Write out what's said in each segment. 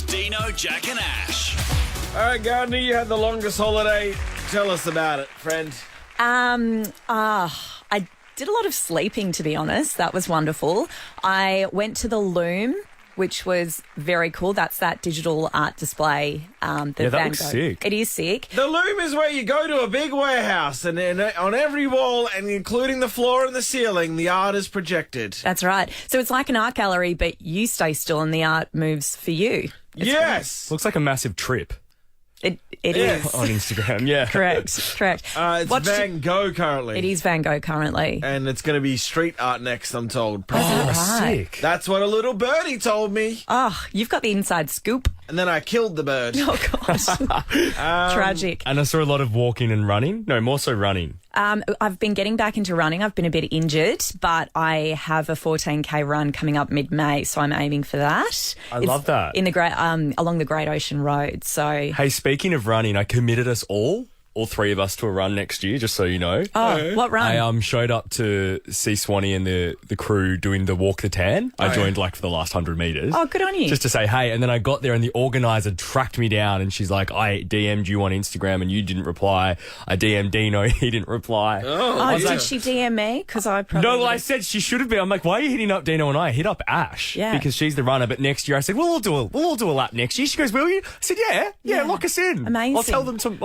Dino, Jack and Ash. All right, Gardner, you had the longest holiday. Tell us about it, friend. I did a lot of sleeping, to be honest. That was wonderful. I went to the Loom, which was very cool. That's that digital art display. That looks sick. It is sick. The Loom is where you go to a big warehouse and on every wall, and including the floor and the ceiling, the art is projected. That's right. So it's like an art gallery, but you stay still and the art moves for you. Yes. Looks like a massive trip It is. on Instagram. Yeah. Correct. It's Van Gogh currently. It is Van Gogh currently. And it's going to be street art next, I'm told. Sick. That's what a little birdie told me. Oh, you've got the inside scoop. And then I killed the bird. Oh, gosh. Tragic. And I saw a lot of walking and running. No, more so running. I've been getting back into running. I've been a bit injured, but I have a 14K run coming up mid-May, so I'm aiming for that. I love that. In the great, along the Great Ocean Road. So, Hey, speaking of running, I committed us all three of us, to a run next year, just so you know. Oh, what run? I showed up to see Swanee and the crew doing the Walk the Tan. I joined for the last 100 metres. Oh, good on you. Just to say hey. And then I got there and the organiser tracked me down and she's like, I DM'd you on Instagram and you didn't reply. I DM'd Deano, he didn't reply. Did she DM me? Because I probably... No, I said she should have been. I'm like, why are you hitting up Deano? And I hit up Ash because she's the runner. But next year I said, we'll all do a lap next year. She goes, will you? I said, yeah, lock us in. Amazing. I'll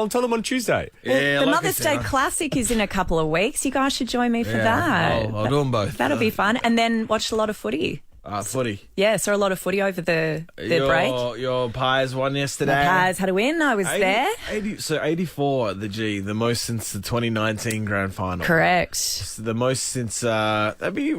tell them on Tuesday. The Mother's Day Classic is in a couple of weeks. You guys should join me for that. I'll do them both. That'll be fun. And then watch a lot of footy. Footy. Yeah, saw a lot of footy over the break. Your Pies won yesterday. My Pies had a win. I was there. 84, the most since the 2019 grand final. Correct. It's the most since, that'd be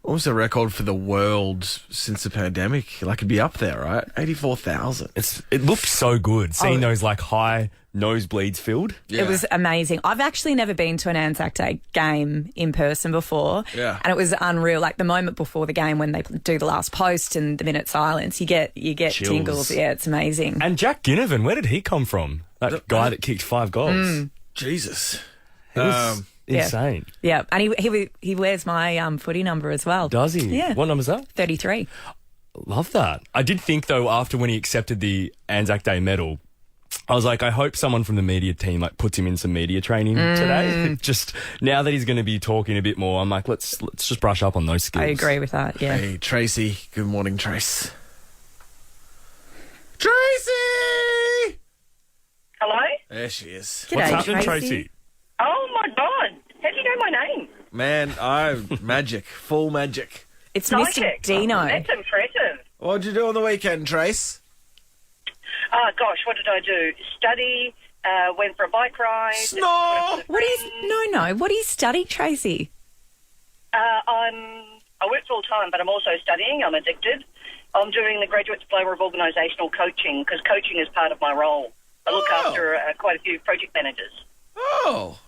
almost a record for the world since the pandemic. Like, it'd be up there, right? 84,000. It looked so good, seeing those high nosebleeds filled. Yeah. It was amazing. I've actually never been to an Anzac Day game in person before. Yeah. And it was unreal. Like the moment before the game when they do the last post and the minute silence, you get Chills. tingles. Yeah, it's amazing. And Jack Ginnivan, where did he come from? That guy that kicked 5 goals. Jesus. It was insane. Yeah, and he wears my footy number as well. Does he? Yeah. What number's that? 33. Love that. I did think, though, after when he accepted the Anzac Day medal, I was like, I hope someone from the media team puts him in some media training today. Just now that he's going to be talking a bit more, I'm like, let's just brush up on those skills. I agree with that. Yeah. Hey, Tracy. Good morning, Trace. Tracy! Hello? There she is. G'day, What's happening, Tracy? Oh, my God. How do you know my name? Man, magic. Full magic. It's Mr. Psychic. Dino. That's impressive. What'd you do on the weekend, Trace? Gosh, what did I do? Study, went for a bike ride. Snore! What do you study, Tracy? I work full time, but I'm also studying. I'm addicted. I'm doing the Graduate Diploma of Organisational Coaching because coaching is part of my role. I look after quite a few project managers. Oh.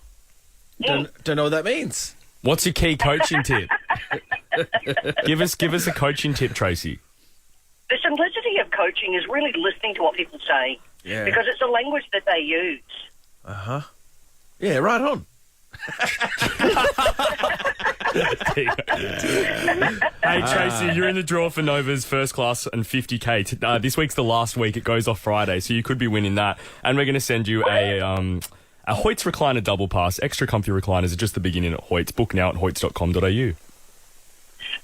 Don't know what that means. What's your key coaching tip? Give us a coaching tip, Tracy. The simplicity of coaching is really listening to what people say because it's a language that they use. Uh-huh. Yeah, right on. Hey, Tracy, you're in the draw for Nova's First Class and 50K. This week's the last week. It goes off Friday, so you could be winning that. And we're going to send you a Hoyts recliner double pass. Extra comfy recliners are just the beginning at Hoyts. Book now at hoyts.com.au.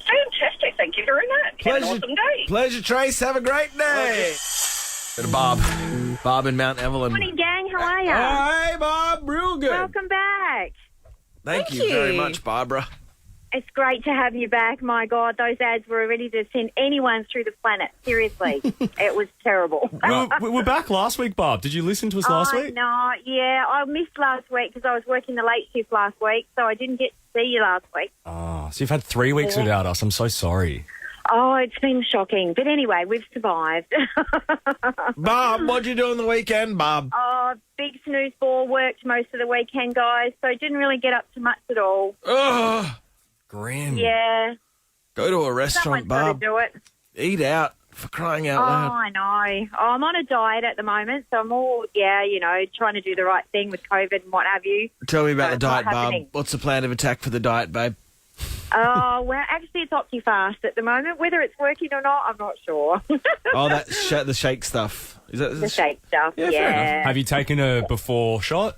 Fantastic. Thank you very much. Have an awesome day. Pleasure, Trace. Have a great day. Go to Bob. Bob in Mount Evelyn. Morning, gang. How are you? Hey, Bob. Real good. Welcome back. Thank you very much, Barbara. It's great to have you back. My God, those ads were ready to send anyone through the planet. Seriously. It was terrible. We were back last week, Barb. Did you listen to us last week? No, yeah. I missed last week because I was working the late shift last week, so I didn't get to see you last week. Oh, so you've had 3 weeks without us. I'm so sorry. Oh, it's been shocking. But anyway, we've survived. Bob, what'd you do on the weekend, Bob? Oh, big snooze ball. Worked most of the weekend, guys, so didn't really get up to much at all. Ugh. Grim. Yeah. Go to a restaurant, Someone's got Bob. to do it. Eat out, for crying out loud. I know. I'm on a diet at the moment, so I'm all, trying to do the right thing with COVID and what have you. Tell me about the it's not diet, Bob. happening. What's the plan of attack for the diet, babe? Oh, well, actually, it's OptiFast at the moment. Whether it's working or not, I'm not sure. Oh, that's the shake stuff. Is that The shake stuff, Yeah, fair yeah. Have you taken a before shot?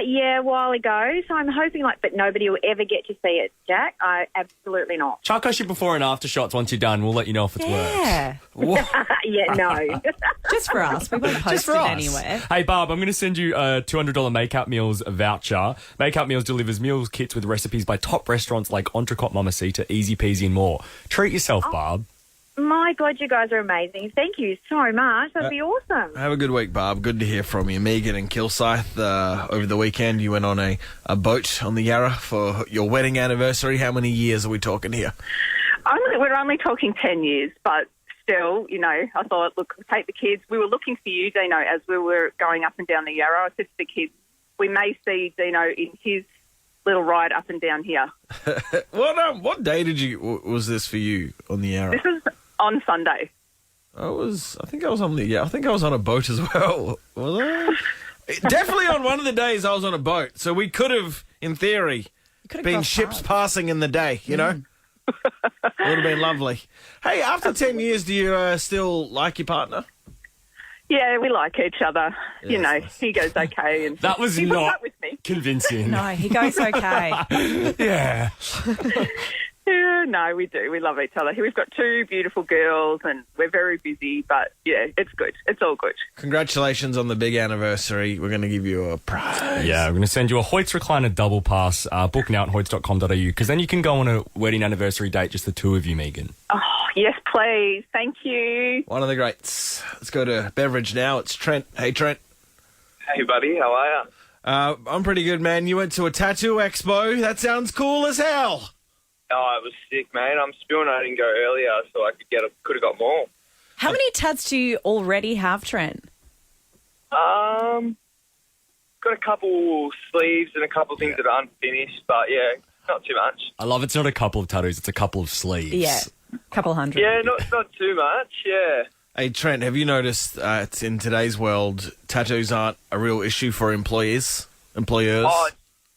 Yeah, a while ago. So I'm hoping, but nobody will ever get to see it, Jack. Absolutely not. Chuck us your before and after shots once you're done. We'll let you know if it's worked. Yeah. Yeah, no. Just for us. We won't post it anywhere. Hey, Barb, I'm going to send you a $200 Make-Up Meals voucher. Make-Up Meals delivers meals kits with recipes by top restaurants like Entrecote, Mamacita, Easy Peasy and more. Treat yourself, Barb. My God, you guys are amazing. Thank you so much. That'd be awesome. Have a good week, Barb. Good to hear from you. Megan in Kilsyth, over the weekend, you went on a boat on the Yarra for your wedding anniversary. How many years are we talking here? We're only talking 10 years, but still, I thought, look, we'll take the kids. We were looking for you, Deano, as we were going up and down the Yarra. I said to the kids, we may see Deano in his little ride up and down here. What day was this for you on the Yarra? This was on Sunday. I think I was on a boat as well. Was I? Definitely on one of the days I was on a boat. So we could have, in theory, been ships passing in the day, It would have been lovely. Hey, after 10 years, do you still like your partner? Yeah, we like each other. Yes. He goes okay. And That was he puts not up with me. convincing. No, he goes okay. Yeah. Yeah, no, we do. We love each other. We've got 2 beautiful girls and we're very busy, but yeah, it's good. It's all good. Congratulations on the big anniversary. We're going to give you a prize. Yeah, we're going to send you a Hoyts Recliner double pass. Book now at hoyts.com.au because then you can go on a wedding anniversary date, just the two of you, Megan. Oh, yes, please. Thank you. One of the greats. Let's go to beverage now. It's Trent. Hey, Trent. Hey, buddy. How are you? I'm pretty good, man. You went to a tattoo expo. That sounds cool as hell. Oh, it was sick, mate. I'm spewing I didn't go earlier, so I could have got more. How many tats do you already have, Trent? Got a couple sleeves and a couple things that are unfinished, but yeah, not too much. I love it's not a couple of tattoos, it's a couple of sleeves. Yeah, couple hundred. Yeah, not too much. Yeah. Hey, Trent, have you noticed in today's world, tattoos aren't a real issue for employers? Oh,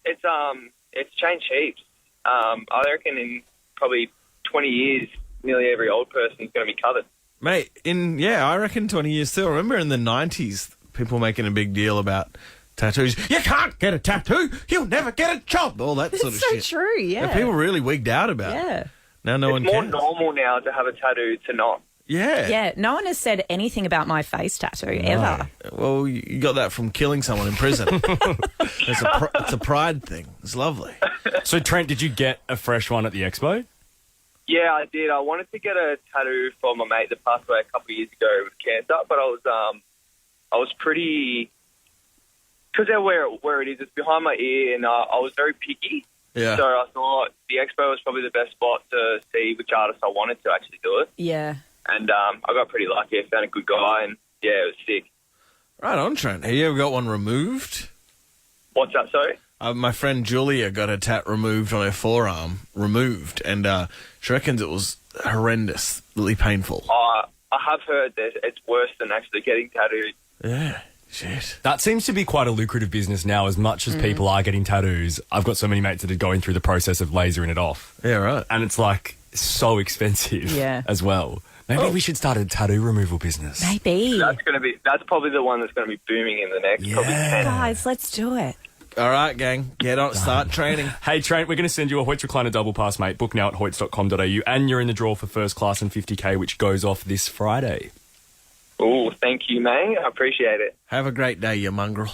it's changed heaps. I reckon in probably 20 years, nearly every old person's going to be covered. Mate, I reckon 20 years too. I remember in the 90s, people making a big deal about tattoos. You can't get a tattoo. You'll never get a job. All that sort of shit. It's so true, yeah. And people really wigged out about it. Yeah. Now no one It's more cares. normal now to have a tattoo to not. Yeah. Yeah, no one has said anything about my face tattoo, ever. Well, you got that from killing someone in prison. It's a pride thing. It's lovely. So, Trent, did you get a fresh one at the expo? Yeah, I did. I wanted to get a tattoo for my mate that passed away a couple of years ago with cancer, but I was pretty, because where it is, it's behind my ear, and I was very picky. Yeah. So I thought the expo was probably the best spot to see which artist I wanted to actually do it. Yeah. And I got pretty lucky. I found a good guy, and yeah, it was sick. Right on, Trent. Have you ever got one removed? What's that, sorry? My friend Julia got a tat removed on her forearm, and she reckons it was horrendously painful. I have heard that it's worse than actually getting tattooed. Yeah, shit. That seems to be quite a lucrative business now, as much as people are getting tattoos. I've got so many mates that are going through the process of lasering it off. Yeah, right. And it's so expensive as well. Maybe we should start a tattoo removal business. Maybe. That's probably the one that's going to be booming in the next probably 10. Guys, let's do it. All right, gang. Get on. Start training. Hey, Trent, we're going to send you a Hoyts Recliner double pass, mate. Book now at hoyts.com.au, and you're in the draw for first class and 50K, which goes off this Friday. Oh, thank you, mate. I appreciate it. Have a great day, you mongrel.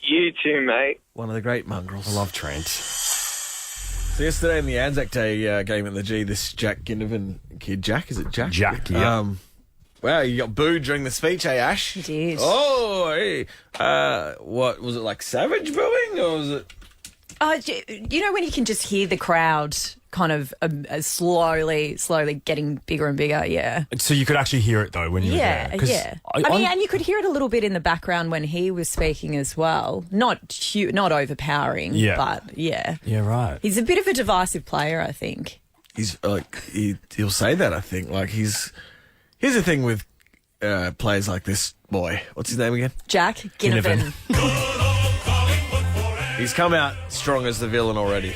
You too, mate. One of the great mongrels. I love Trent. So yesterday in the Anzac Day game at the G, this Jack Ginnivan kid, Jack, is it Jack? Jack, yeah. Wow, you got booed during the speech, eh, Ash? You did. Oh, hey. What, was it like savage booing, or was it... You know when you can just hear the crowd kind of slowly getting bigger and bigger, yeah. So you could actually hear it, though, when you were there? Yeah. I mean, and you could hear it a little bit in the background when he was speaking as well. Not overpowering, but yeah. Yeah, right. He's a bit of a divisive player, I think. He's he'll say that, I think. Here's the thing with players like this boy. What's his name again? Jack Ginnivan. He's come out strong as the villain already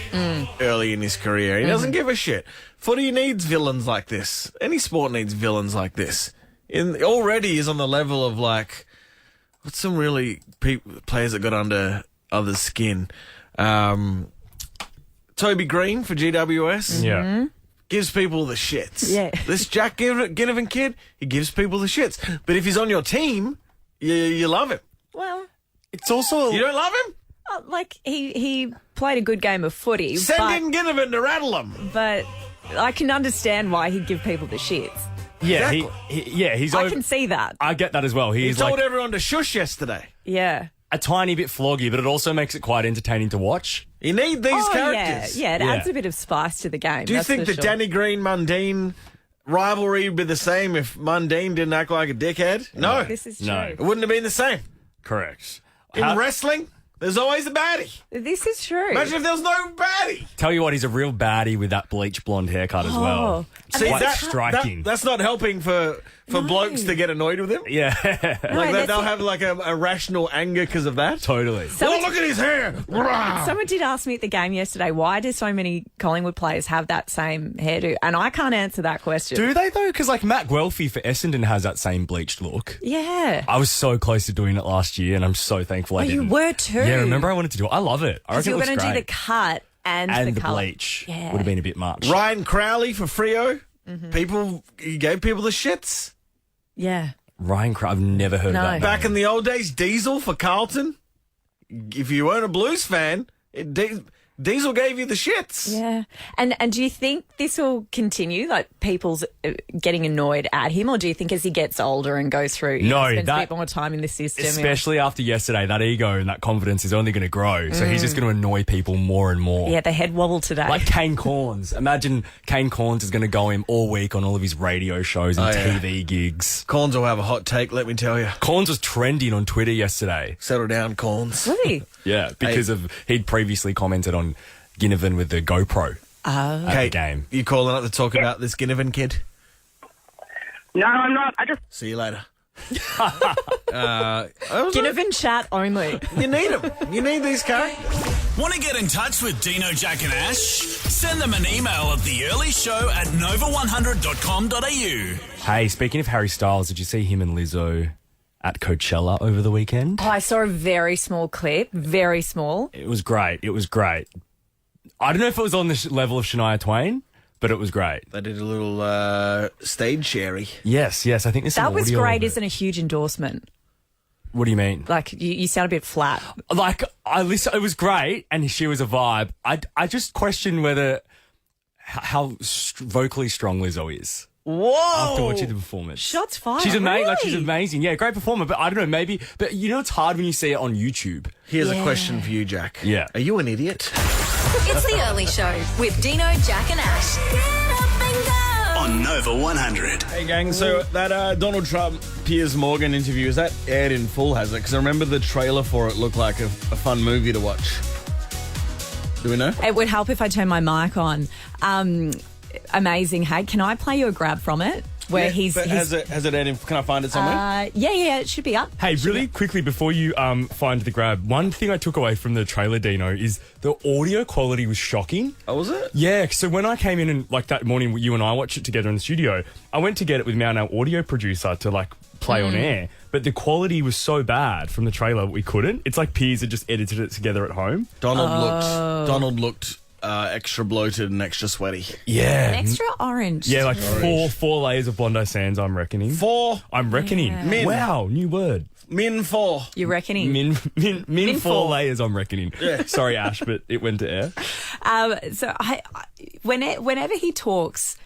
early in his career. He doesn't give a shit. Footy needs villains like this. Any sport needs villains like this. Already is on the level of like, what's some really players that got under others' skin? Toby Green for GWS. Yeah. Gives people the shits. Yeah. This Jack Ginnivan kid, he gives people the shits. But if he's on your team, you love him. Well, It's also... You don't love him? like he played a good game of footy. Send in Ginnivan to rattle him. But I can understand why he'd give people the shits. Yeah, Exactly. he's... I can see that. I get that as well. He He's told like everyone to shush yesterday. Yeah. a tiny bit floggy, but it also makes it quite entertaining to watch. You need these Oh, characters. yeah. It adds a bit of spice to the game. Do you that's think for the sure. Danny Green Mundine rivalry would be the same if Mundine didn't act like a dickhead? No. This is true. No. It wouldn't have been the same. Correct. In wrestling, there's always a baddie. This is true. Imagine if there was no baddie. Tell you what, he's a real baddie with that bleach blonde haircut as well. Oh. It's See, quite striking. that's not helping for blokes to get annoyed with him. yeah, Like they'll have like a rational anger because of that. totally. Oh, look at his hair. Rah. Someone did ask me at the game yesterday, why do so many Collingwood players have that same hairdo? And I can't answer that question. Do they though? Because like Matt Guelphy for Essendon has that same bleached look. Yeah. I was so close to doing it last year, and I'm so thankful I Oh, you didn't. were too. Yeah, remember I wanted to do it. I love it. I reckon You it were looks going to do great. the cut and the colour. bleach Yeah. would have been a bit much. Ryan Crowley for Freo. Mm-hmm. He gave people the shits. Yeah. Ryan I've never heard No. of that. Back in the old days, Diesel for Carlton. If you weren't a Blues fan, Diesel gave you the shits. Yeah. And do you think this will continue, like people's getting annoyed at him, or do you think as he gets older and goes through, No, spends a that- bit more time in the system? Especially after yesterday, that ego and that confidence is only going to grow. So he's just going to annoy people more and more. Yeah, the head wobble today. Like Kane Corns. Imagine Kane Corns is going to go in all week on all of his radio shows and TV gigs. Corns will have a hot take, let me tell you. Corns was trending on Twitter yesterday. Settle down, Corns. Was he? Yeah, because he'd previously commented on Ginnivan with the GoPro at the Kate, game. you calling up to talk about this Ginnivan kid? No, I'm not. I just See you later. Ginnivan chat only. You need him. You need these characters. Want to get in touch with Dino, Jack and Ash? Send them an email at theearlyshow@nova100.com.au. Hey, speaking of Harry Styles, did you see him and Lizzo at Coachella over the weekend? Oh, I saw a very small clip. Very small. It was great. It was great. I don't know if it was on the level of Shania Twain, but it was great. They did a little stage sherry. Yes. I think there's some That was audio great, of it. isn't a huge endorsement. What do you mean? Like, you sound a bit flat. Like, I listened, it was great, and she was a vibe. I just question whether how vocally strong Lizzo is. Whoa! After watching the performance. Shots fired. She's amazing. Like, she's really? amazing. Yeah, great performer. But I don't know, maybe. But you know, it's hard when you see it on YouTube. Here's a question for you, Jack. Yeah. Are you an idiot? It's the Early Show with Dino, Jack and Ash. Get up and go. On Nova 100. Hey, gang, so that Donald Trump Piers Morgan interview, is that aired in full, has it? Because I remember the trailer for it looked like a fun movie to watch. Do we know? It would help if I turn my mic on. Amazing. Hey, can I play you a grab from it? Where he's has it aired in, can I find it somewhere? yeah, it should be up. Hey, really quickly before you find the grab, one thing I took away from the trailer, Dino, is the audio quality was shocking. Oh, was it? Yeah, so when I came in and like that morning, you and I watched it together in the studio, I went to get it with our audio producer to like play on air, but the quality was so bad from the trailer we couldn't. It's like Piers had just edited it together at home. Donald looked extra bloated and extra sweaty. Yeah. Extra orange. Yeah, like four layers of Bondi Sands, I'm reckoning. I'm reckoning. Yeah. Min. Wow, new word. Min 4. You're reckoning. Min four four. layers, I'm reckoning. Yeah. Sorry, Ash, but it went to air. So whenever he talks,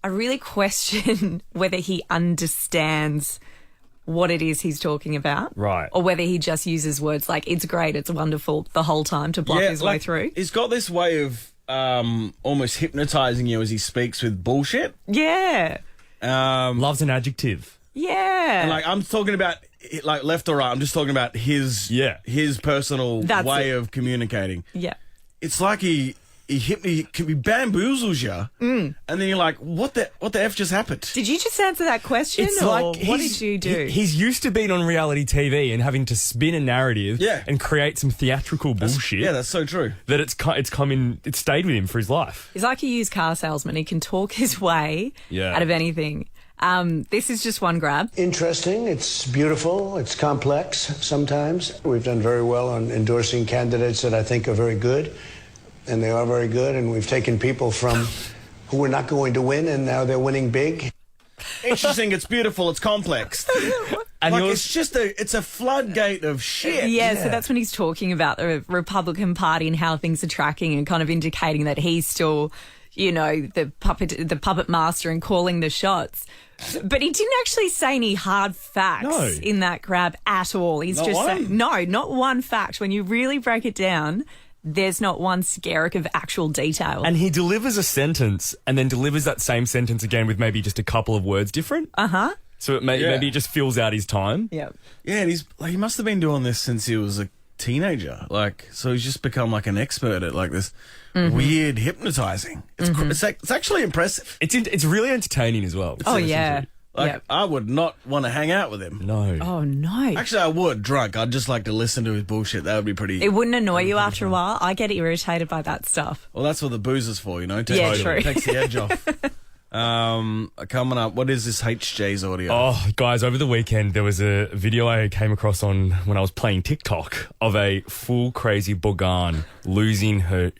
I really question whether he understands what it is he's talking about. Right. Or whether he just uses words like, it's great, it's wonderful, the whole time to bluff his way through. He's got this way of almost hypnotizing you as he speaks with bullshit. Yeah. Love's an adjective. Yeah. And like I'm talking about like left or right. I'm just talking about his personal That's way it. of communicating. Yeah. It's like he he bamboozles you, and then you're like, what the F just happened? Did you just answer that question, It's or like what did you do? He's used to being on reality TV and having to spin a narrative and create some theatrical bullshit. Yeah, that's so true. That it's stayed with him for his life. He's like a used car salesman. He can talk his way out of anything. This is just one grab. Interesting. It's beautiful. It's complex sometimes. We've done very well on endorsing candidates that I think are very good, and they are very good, and we've taken people from who were not going to win, and now they're winning big. Interesting. It's beautiful. It's complex. And it's a floodgate of shit. Yeah, so that's when he's talking about the Republican Party and how things are tracking and kind of indicating that he's still, the puppet master and calling the shots. But he didn't actually say any hard facts in that grab at all. He's saying, not one fact. When you really break it down, there's not one skerrick of actual detail. And he delivers a sentence and then delivers that same sentence again with maybe just a couple of words different. Uh-huh. So maybe he just fills out his time. Yeah. Yeah, and he must have been doing this since he was a teenager. So he's just become like an expert at like this weird hypnotizing. It's actually impressive. It's really entertaining as well. I would not want to hang out with him. No. Oh, no. Actually, I would, drunk. I'd just like to listen to his bullshit. That would be pretty... It wouldn't annoy you after a while? I get irritated by that stuff. Well, that's what the booze is for, True. Takes the edge off. Coming up, what is this HJ's audio? Oh, guys, over the weekend, there was a video I came across when I was playing TikTok of a full crazy bogan losing her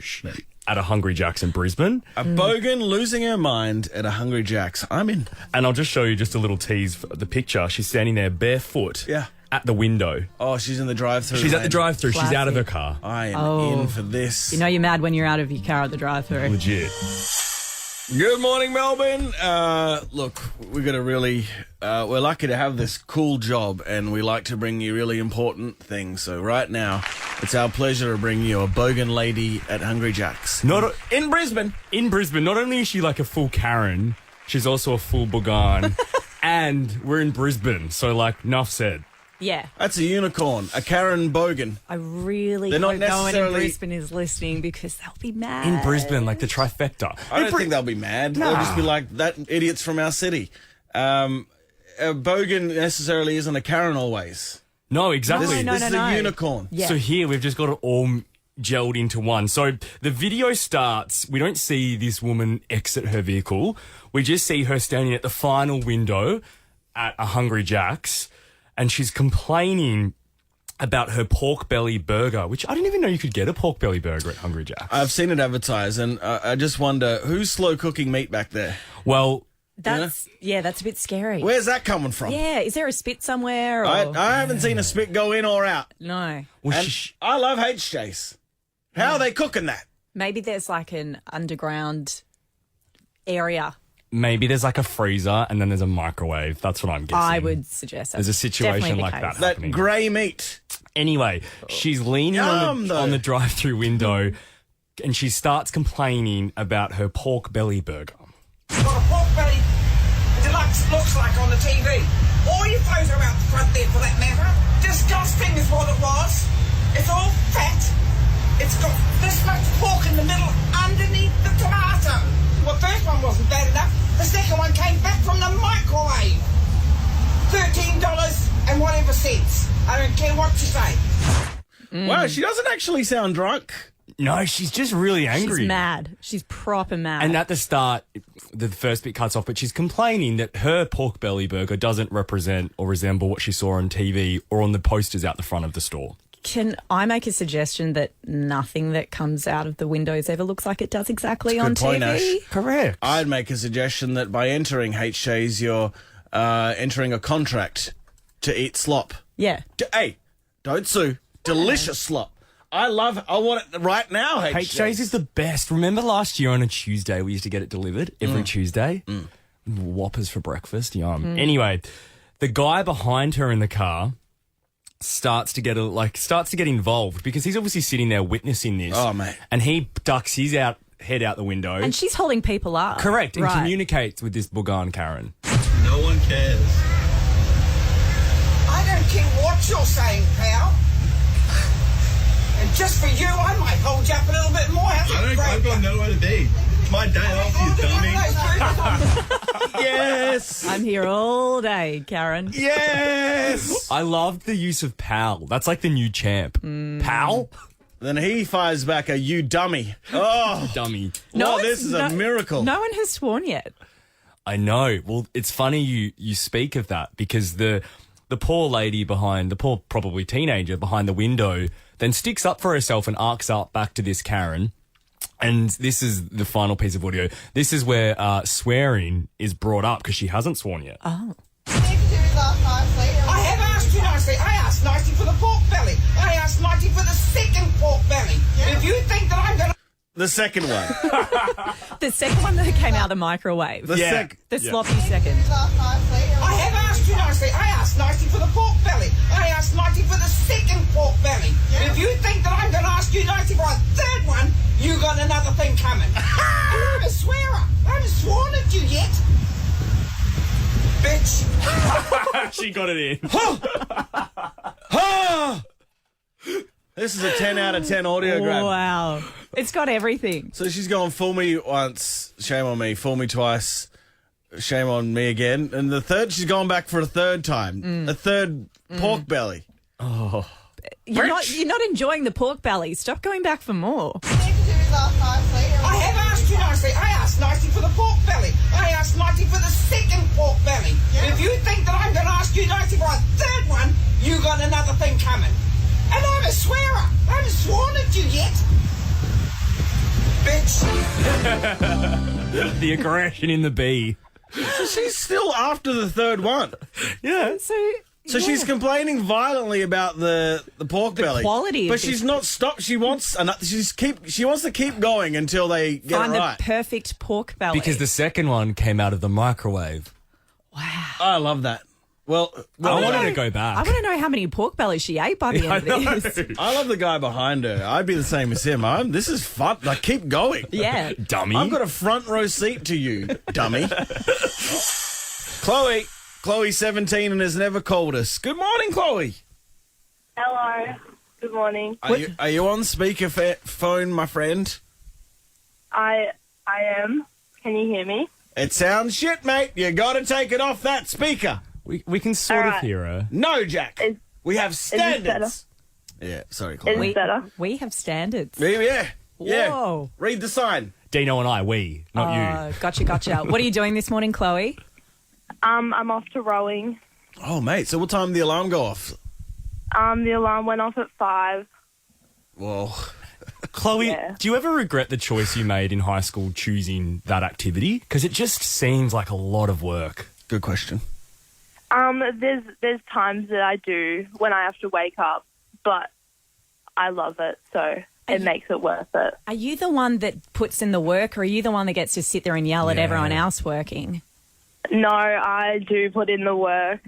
at a Hungry Jack's in Brisbane. A bogan losing her mind at a Hungry Jack's. I'm in. And I'll just show you just a little tease of the picture. She's standing there barefoot at the window. Oh, she's in the drive-thru. She's at the drive-thru. She's out of her car. I am in for this. You know you're mad when you're out of your car at the drive-thru. Legit. Good morning, Melbourne. Look, we're going to really... we're lucky to have this cool job, and we like to bring you really important things. So right now, it's our pleasure to bring you a bogan lady at Hungry Jack's. In Brisbane. In Brisbane. Not only is she like a full Karen, she's also a full bogan. And we're in Brisbane, so like, enough said. Yeah. That's a unicorn, a Karen bogan. I really They're hope not no one in necessarily- Brisbane is listening because they'll be mad. In Brisbane, like the trifecta. I don't think they'll be mad. They'll just be like, that idiot's from our city. A bogan necessarily isn't a Karen always. No, exactly. This is a unicorn. Yeah. So here we've just got it all gelled into one. So the video starts, we don't see this woman exit her vehicle. We just see her standing at the final window at a Hungry Jack's, and she's complaining about her pork belly burger, which I didn't even know you could get a pork belly burger at Hungry Jack's. I've seen it advertised, and I just wonder, who's slow cooking meat back there? Well... That's a bit scary. Where's that coming from? Yeah, is there a spit somewhere? Or... I haven't seen a spit go in or out. No. Well, And I love HJ's. How are they cooking that? Maybe there's like an underground area. Maybe there's like a freezer and then there's a microwave. That's what I'm guessing. I would suggest there's a situation like that That happening. grey meat. Anyway, she's leaning on the drive-thru window and she starts complaining about her pork belly burger. Got a pork belly deluxe looks like on the TV. Or your photo out the front there for that matter. Disgusting is what it was. It's all fat. It's got this much pork in the middle underneath the tomato. Well, the first one wasn't bad enough. The second one came back from the microwave. $13 and whatever cents. I don't care what you say. Wow, she doesn't actually sound drunk. No, she's just really angry. She's mad. She's proper mad. And at the start, the first bit cuts off, but she's complaining that her pork belly burger doesn't represent or resemble what she saw on TV or on the posters out the front of the store. Can I make a suggestion that nothing that comes out of the windows ever looks like it does exactly on Good point, TV? Ash. Correct. I'd make a suggestion that by entering HJ's, you're entering a contract to eat slop. Yeah. Hey, don't sue. Delicious slop. I want it right now, HJ's is the best. Remember last year on a Tuesday, we used to get it delivered every Tuesday? Whoppers for breakfast, yum. Anyway, the guy behind her in the car starts to get involved because he's obviously sitting there witnessing this. Oh, mate. And he ducks his head out the window. And she's holding people up. Correct, and Right. communicates with this Bogan Karen. No one cares. I don't care what you're saying, pal. And just for you, I might hold you up a little bit more. I've got nowhere to be. It's my day off, you dummy. Yes. I'm here all day, Karen. Yes. I loved the use of pal. That's like the new champ. Pal? Then he fires back a "you dummy." Oh, Dummy. no, this is a miracle. No one has sworn yet. I know. Well, it's funny you speak of that because the poor lady behind, the poor probably teenager behind the window, then sticks up for herself and arcs up back to this Karen. And this is the final piece of audio. This is where swearing is brought up because she hasn't sworn yet. Oh. I have asked you nicely. I asked nicely for the pork belly. I asked nicely for the second pork belly. Yeah. If you think that I'm going to... The second one. The second one that came out of the microwave. The sloppy second. I have asked you nicely. I asked nicely for the pork belly. I asked nicely for the second pork belly. Yeah. If you think that I'm going to ask you nicely for a third one, you got another thing coming. And I'm a swearer. I haven't sworn at you yet. Bitch. She got it in. This is a 10 out of 10 audiogram. Wow. It's got everything. So she's gone, fool me once, shame on me, fool me twice, shame on me again. And the third, she's gone back for a third time. A third pork belly. Oh. You're not enjoying the pork belly. Stop going back for more. I have asked you nicely. I asked nicely for the pork belly. I asked nicely for the second pork belly. Yeah. If you think that I'm going to ask you nicely for a third one, you got another thing coming. And I'm a swearer. I haven't sworn at you yet. Bitch. The aggression in the bee. So she's still after the third one. Yeah. So she's complaining violently about the pork belly. Quality of but she's not stopped. She wants she wants to keep going until they get Find it right. the perfect pork belly. Because the second one came out of the microwave. Wow. I love that. Well, I wanted to go back. I want to know how many pork bellies she ate by the end of this. I love the guy behind her. I'd be the same as him. This is fun. Like, keep going. Yeah. Dummy. I've got a front row seat to you, dummy. Chloe's 17 and has never called us. Good morning, Chloe. Hello. Good morning. Are you on speakerphone, my friend? I am. Can you hear me? It sounds shit, mate. You got to take it off that speaker. We can sort of hear her. No, Jack. We have standards. Is sorry, Chloe. it better? We have standards. Yeah. Whoa. Read the sign. Dino and I, we, not you. Gotcha. What are you doing this morning, Chloe? I'm off to rowing. Oh, mate. So what time did the alarm go off? The alarm went off at 5. Whoa. Chloe, do you ever regret the choice you made in high school choosing that activity? Because it just seems like a lot of work. Good question. There's times that I do when I have to wake up, but I love it, so it makes it worth it. Are you the one that puts in the work, or are you the one that gets to sit there and yell at everyone else working? No, I do put in the work.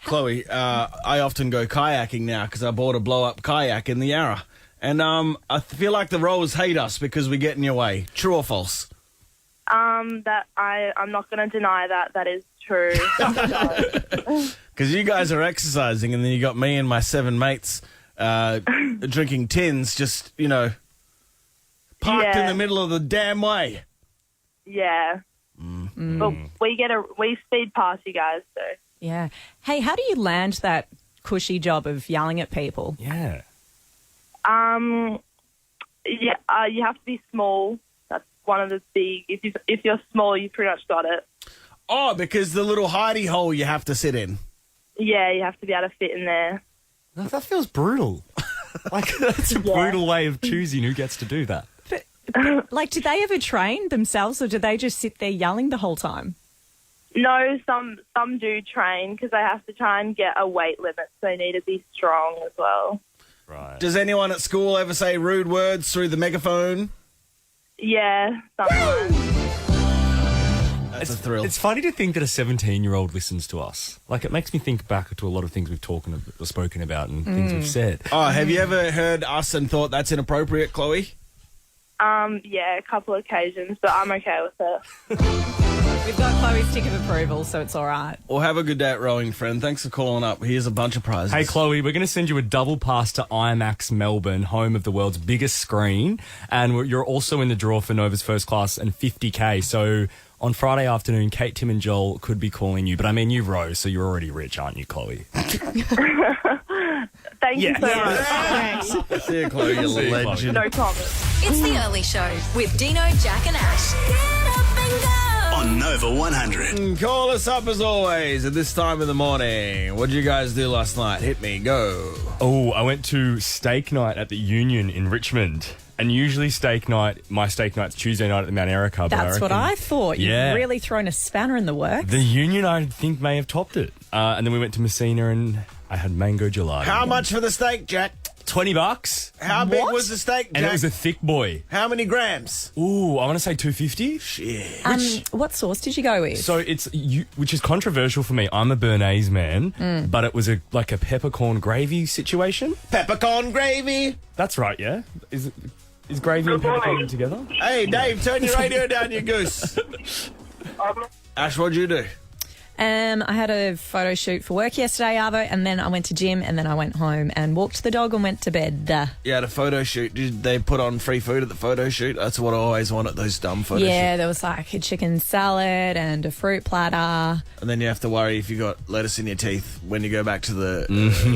Chloe, I often go kayaking now because I bought a blow-up kayak in the Yarra. And I feel like the rowers hate us because we get in your way. True or false? I'm not going to deny that. That is true. Because you guys are exercising and then you got me and my 7 mates drinking tins just, parked in the middle of the damn way. Yeah. But we speed past you guys, so. Yeah. Hey, how do you land that cushy job of yelling at people? Yeah. You have to be small. That's one of the big. If you're small, you pretty much got it. Oh, because the little hidey hole you have to sit in. Yeah, you have to be able to fit in there. That feels brutal. That's a brutal way of choosing who gets to do that. But, do they ever train themselves, or do they just sit there yelling the whole time? No, some do train because they have to try and get a weight limit, so they need to be strong as well. Right. Does anyone at school ever say rude words through the megaphone? Yeah, sometimes. That's a thrill. It's funny to think that a 17-year-old listens to us. It makes me think back to a lot of things we've spoken about and things we've said. Oh, have you ever heard us and thought that's inappropriate, Chloe? Yeah, a couple of occasions, but I'm okay with it. We've got Chloe's stick of approval, so it's all right. Well, have a good day at rowing, friend. Thanks for calling up. Here's a bunch of prizes. Hey, Chloe, we're going to send you a double pass to IMAX Melbourne, home of the world's biggest screen. And you're also in the draw for Nova's First Class and 50K. So on Friday afternoon, Kate, Tim and Joel could be calling you. But I mean, you row, so you're already rich, aren't you, Chloe? Thank you so much. Thanks. See you, Chloe, you See you, Chloe. legend. No problem. It's the early show with Dino, Jack and Ash. Get up and go. On Nova 100. Call us up as always at this time of the morning. What did you guys do last night? Hit me, go. Oh, I went to steak night at the Union in Richmond. And usually my steak night's Tuesday night at the Mount Erica. That's what I thought. Yeah. You've really thrown a spanner in the works. The Union, I think, may have topped it. And then we went to Messina and I had mango gelato. How much for the steak, Jack? $20. How big was the steak, Jack? And it was a thick boy. How many grams? Ooh, I want to say 250. Shit. What sauce did you go with? So which is controversial for me. I'm a Béarnaise man, but it was like a peppercorn gravy situation. Peppercorn gravy. That's right, yeah. Is gravy and peppercorn together? Hey, Dave, turn your radio down, you goose. Ash, what'd you do? I had a photo shoot for work yesterday, Arvo, and then I went to gym, and then I went home and walked the dog and went to bed. You had a photo shoot. Did they put on free food at the photo shoot? That's what I always want at those dumb photo shoots. Yeah, there was like a chicken salad and a fruit platter. And then you have to worry if you got lettuce in your teeth when you go back to the...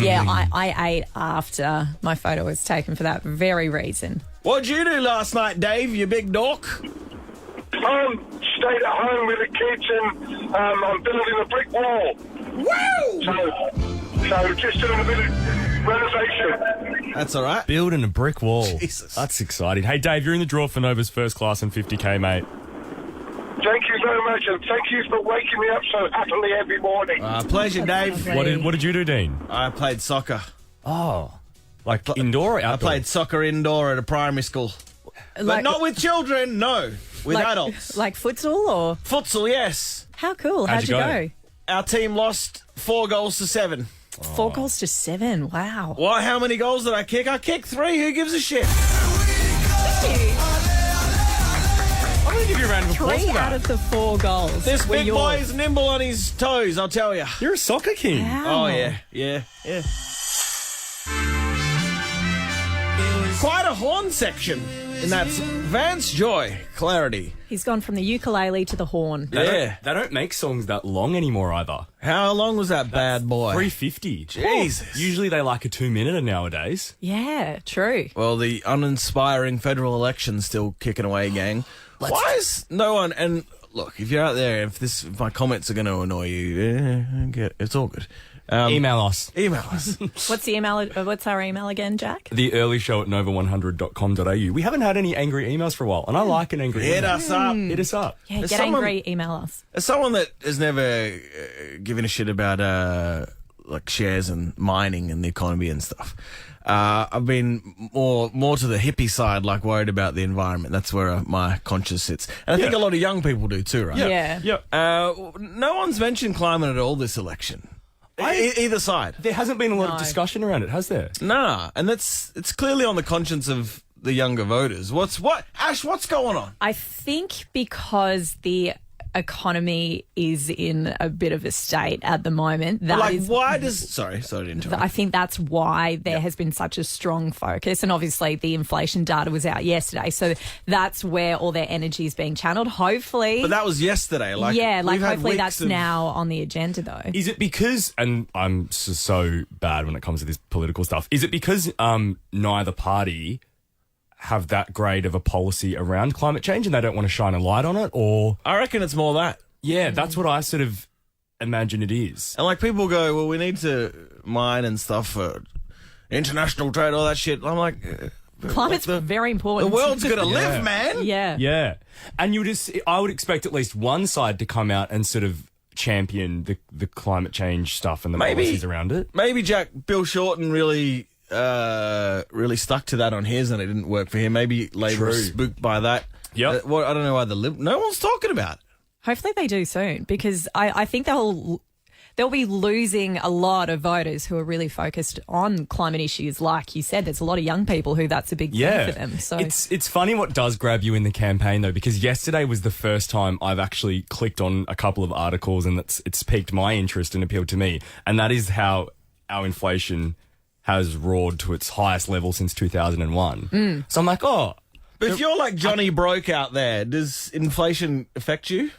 Yeah, I ate after my photo was taken for that very reason. What'd you do last night, Dave, you big dork? Stayed at home with the kids and I'm building a brick wall. Woo! So just doing a bit of renovation. That's all right. Building a brick wall. Jesus. That's exciting. Hey, Dave, you're in the draw for Nova's First Class and 50K, mate. Thank you very much and thank you for waking me up so happily every morning. Pleasure, Dave. What did you do, Dean? I played soccer. Oh, like indoor or outdoor? I played soccer indoor at a primary school. But not with children, no. With adults. Like futsal or? Futsal, yes. How cool. How'd you go? Our team lost 4 goals to 7. 4 goals to 7. Wow. Why? How many goals did I kick? I kicked 3. Who gives a shit? I'm going to give you a round of applause 3 for that. out of the 4 goals. This were big yours. boy's nimble on his toes, I'll tell you. You're a soccer king. Wow. Oh, yeah. Quite a horn section. And that's Vance Joy, Clarity. He's gone from the ukulele to the horn. Yeah. They don't make songs that long anymore either. How long was that bad boy? 350. Jesus. Usually they like a 2-minute nowadays. Yeah, true. Well, the uninspiring federal election's still kicking away, gang. Why is no one... And look, if you're out there, if my comments are going to annoy you, it's all good. Email us. What's the email? What's our email again, Jack? The early show at nova100.com.au. We haven't had any angry emails for a while, and I like an angry Hit email. us up. Hit us up. Yeah, As get angry, email us. As someone that has never given a shit about like shares and mining and the economy and stuff, I've been more to the hippie side, like worried about the environment. That's where my conscience sits. And I think a lot of young people do too, right? Yeah. No one's mentioned climate at all this election. Either side. There hasn't been a lot of discussion around it, has there? Nah, and it's clearly on the conscience of the younger voters. Ash, what's going on? I think because the economy is in a bit of a state at the moment. Sorry to interrupt. I think that's why there has been such a strong focus. And obviously the inflation data was out yesterday. So that's where all their energy is being channeled. Hopefully. But that was yesterday. Hopefully that's now on the agenda though. Is it because, and I'm so bad when it comes to this political stuff, is it because neither party have that grade of a policy around climate change and they don't want to shine a light on it? Or I reckon it's more that. Yeah, that's what I sort of imagine it is. And like people go, well, we need to mine and stuff for international trade, all that shit. I'm like, climate's very important. The world's going to live, man. Yeah. Yeah. And I would expect at least one side to come out and sort of champion the climate change stuff and the policies around it. Maybe Bill Shorten really stuck to that on his and it didn't work for him. Maybe Labour was spooked by that. Yep. I don't know why no one's talking about it. Hopefully they do soon because I think they'll be losing a lot of voters who are really focused on climate issues. Like you said, there's a lot of young people who that's a big thing for them. So it's funny what does grab you in the campaign, though, because yesterday was the first time I've actually clicked on a couple of articles and it's piqued my interest and appealed to me. And that is how our inflation has roared to its highest level since 2001. So I'm like, oh. But if you're like Johnny Broke out there, does inflation affect you?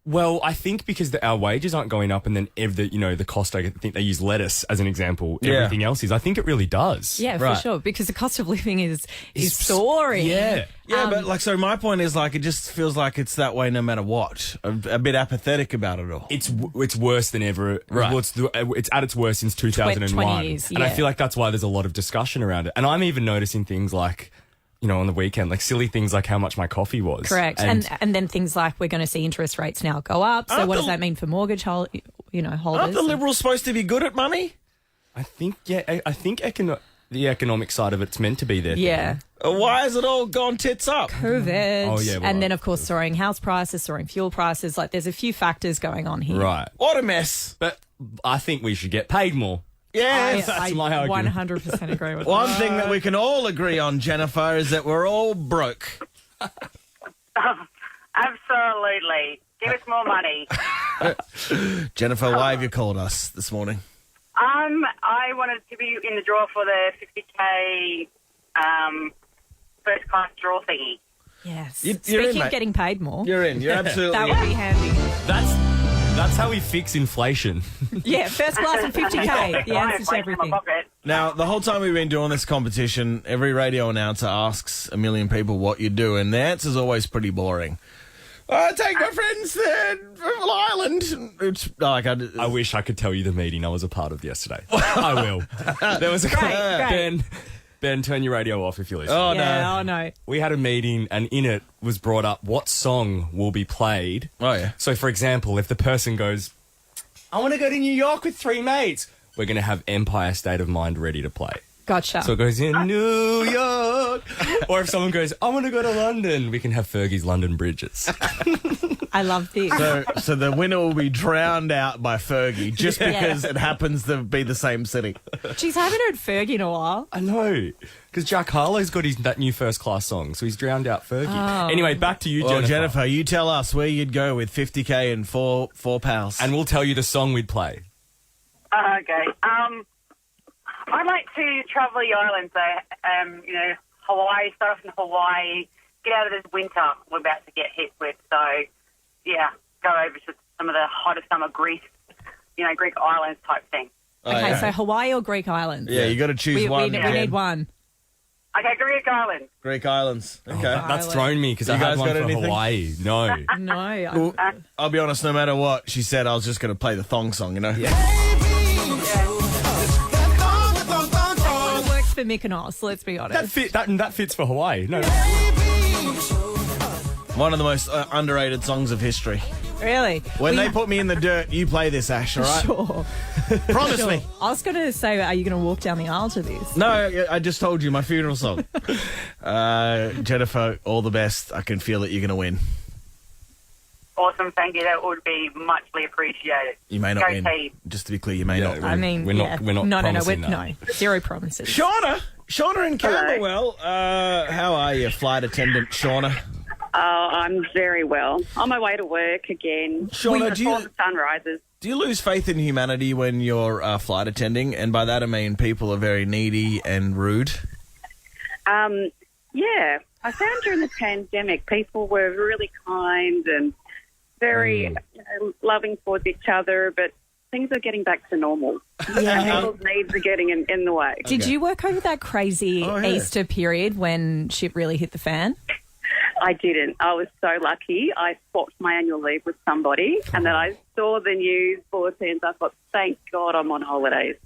Well, I think because our wages aren't going up and then the cost, I think they use lettuce as an example, everything else is. I think it really does. Yeah, for sure, because the cost of living is soaring. Yeah. Yeah, but so my point is it just feels like it's that way no matter what. A bit apathetic about it all. It's worse than ever. Right. Well, it's at its worst since 2001. 20 years, and I feel like that's why there's a lot of discussion around it. And I'm even noticing things like, on the weekend, like silly things like how much my coffee was. Correct. And then things like we're going to see interest rates now go up. So what does that mean for mortgage holders? Aren't the Liberals supposed to be good at money? I think the economic side of it's meant to be there. Yeah. Why has it all gone tits up? COVID. Oh, yeah. Well, and then, of course, soaring house prices, soaring fuel prices. Like, there's a few factors going on here. Right. What a mess. But I think we should get paid more. Yes, that's my argument. 100% agree with One that. thing that we can all agree on, Jennifer, is that we're all broke. Absolutely. Give us more money. Jennifer, why have you called us this morning? I wanted to be in the draw for the 50K first class draw thingy. Yes. You're Speaking in, of mate. getting paid more. You're in. You're absolutely That in. would be handy. That's how we fix inflation. Yeah, first class and 50K. The answer to everything. Now, the whole time we've been doing this competition, every radio announcer asks a million people what you do, and the answer's always pretty boring. I take my friends there from Ireland. It's like I wish I could tell you the meeting I was a part of yesterday. I will. There was a Great. Ben, turn your radio off if you're listening. Oh, Yeah, oh no. We had a meeting and in it was brought up what song will be played. Oh, yeah. So, for example, if the person goes, I want to go to New York with 3 mates, we're going to have Empire State of Mind ready to play. Gotcha. So it goes in New York. Or if someone goes, I want to go to London, we can have Fergie's London Bridges. I love this. So the winner will be drowned out by Fergie just because it happens to be the same city. Jeez, I haven't heard Fergie in a while. I know. Because Jack Harlow's got that new first class song, so he's drowned out Fergie. Oh. Anyway, back to you, Well, Jennifer. Jennifer, you tell us where you'd go with 50K and four pals. And we'll tell you the song we'd play. Okay. I'd like to travel the islands, Hawaii, start off in Hawaii, get out of this winter we're about to get hit with. So, yeah, go over to some of the hotter summer Greek islands type thing. Okay, so Hawaii or Greek islands? Yeah, you got to choose one. We need one. Okay, Greek islands. Greek islands. Okay. That's thrown me because I You had guys one got for anything? Hawaii. No. No. Well, I'll be honest, no matter what she said, I was just going to play the thong song, you know? It works for Mykonos, let's be honest. That fits for Hawaii. No. One of the most underrated songs of history. Really? When they put me in the dirt, you play this, Ash, all right? Sure. Promise me. I was going to say, are you going to walk down the aisle to this? No, I just told you, my funeral song. Jennifer, all the best. I can feel that you're going to win. Awesome, thank you. That would be muchly appreciated. You may not Go win. team. Just to be clear, you may not win. I mean, we're not promising that. No, zero promises. Shauna in Camberwell. How are you, flight attendant Shauna? Oh, I'm very well. On my way to work again. Shauna, before the sun rises. Do you lose faith in humanity when you're flight attending? And by that I mean people are very needy and rude. Yeah. I found during the pandemic people were really kind and very loving towards each other, but things are getting back to normal. Yeah. People's needs are getting in the way. Did you work over that crazy Easter period when shit really hit the fan? I didn't. I was so lucky. I swapped my annual leave with somebody, and then I saw the news bulletins. I thought, thank God I'm on holidays.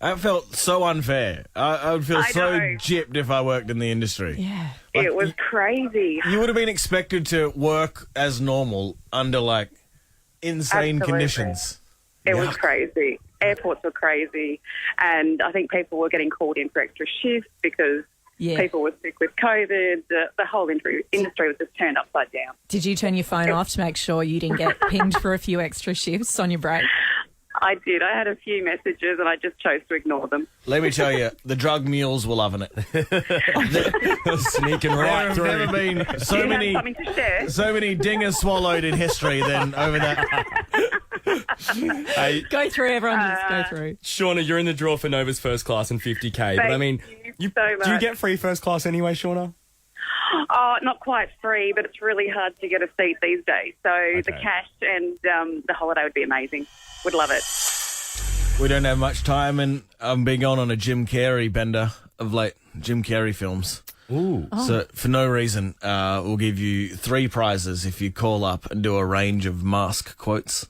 That felt so unfair. I would feel I so know. gypped if I worked in the industry. Yeah. It was crazy. You would have been expected to work as normal under, like, insane Absolutely. conditions. It was crazy. Airports were crazy, and I think people were getting called in for extra shifts because people were sick with COVID. The whole industry was just turned upside down. Did you turn your phone off to make sure you didn't get pinged for a few extra shifts on your break? I did. I had a few messages and I just chose to ignore them. Let me tell you, the drug mules were loving it. Sneaking right through. There have never been so You have many something to share? dingers swallowed in history than over that. Hey, Go through, everyone. Just go through. Shauna, you're in the draw for Nova's first class and 50K. But I mean, you so much. do you get free first class anyway, Shauna? Oh, not quite free, but it's really hard to get a seat these days. So the cash and the holiday would be amazing. Would love it. We don't have much time, and I'm being on a Jim Carrey bender of late. Jim Carrey films. Ooh. So for no reason, we'll give you 3 prizes if you call up and do a range of mask quotes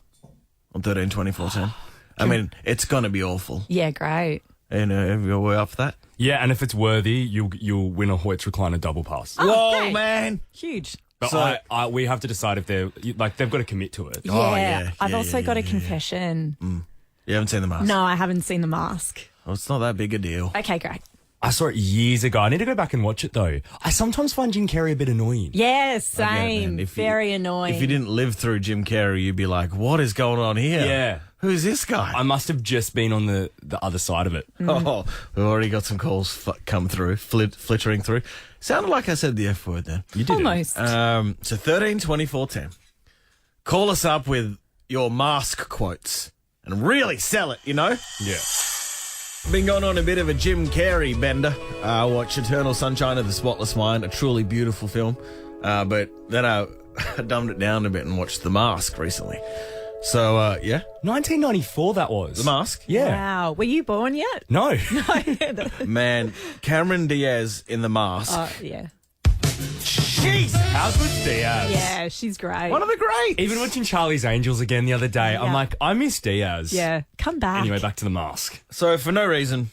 on 13 24 10. I mean, it's going to be awful. Yeah, great. And we're up for that. Yeah, and if it's worthy, you'll win a Hoyt's recliner double pass. Oh, Whoa, great. man. Huge. But So- we have to decide if they've got to commit to it. Yeah. Oh, yeah. I've Yeah, also yeah, got a yeah, confession. You haven't seen the mask? No, I haven't seen The Mask. Oh, it's not that big a deal. Okay, great. I saw it years ago. I need to go back and watch it, though. I sometimes find Jim Carrey a bit annoying. Yeah, I same. get it, man. Very annoying. If you didn't live through Jim Carrey, you'd be like, what is going on here? Yeah. Who's this guy? I must have just been on the other side of it. Oh, we've already got some calls come through, flittering through. Sounded like I said the F word then. You did. Almost. So 13 24 10. Call us up with your mask quotes and really sell it, you know? Yeah. Been going on a bit of a Jim Carrey bender. I watched Eternal Sunshine of the Spotless Mind, a truly beautiful film. But then I dumbed it down a bit and watched The Mask recently. So, yeah. 1994 that was. The Mask? Yeah. Wow. Were you born yet? No. Man, Cameron Diaz in The Mask. Oh, yeah. Jeez! How's with Diaz? Yeah, she's great. One of the greats. Even watching Charlie's Angels again the other day, I'm like, I miss Diaz. Yeah, come back. Anyway, back to The Mask. So, for no reason,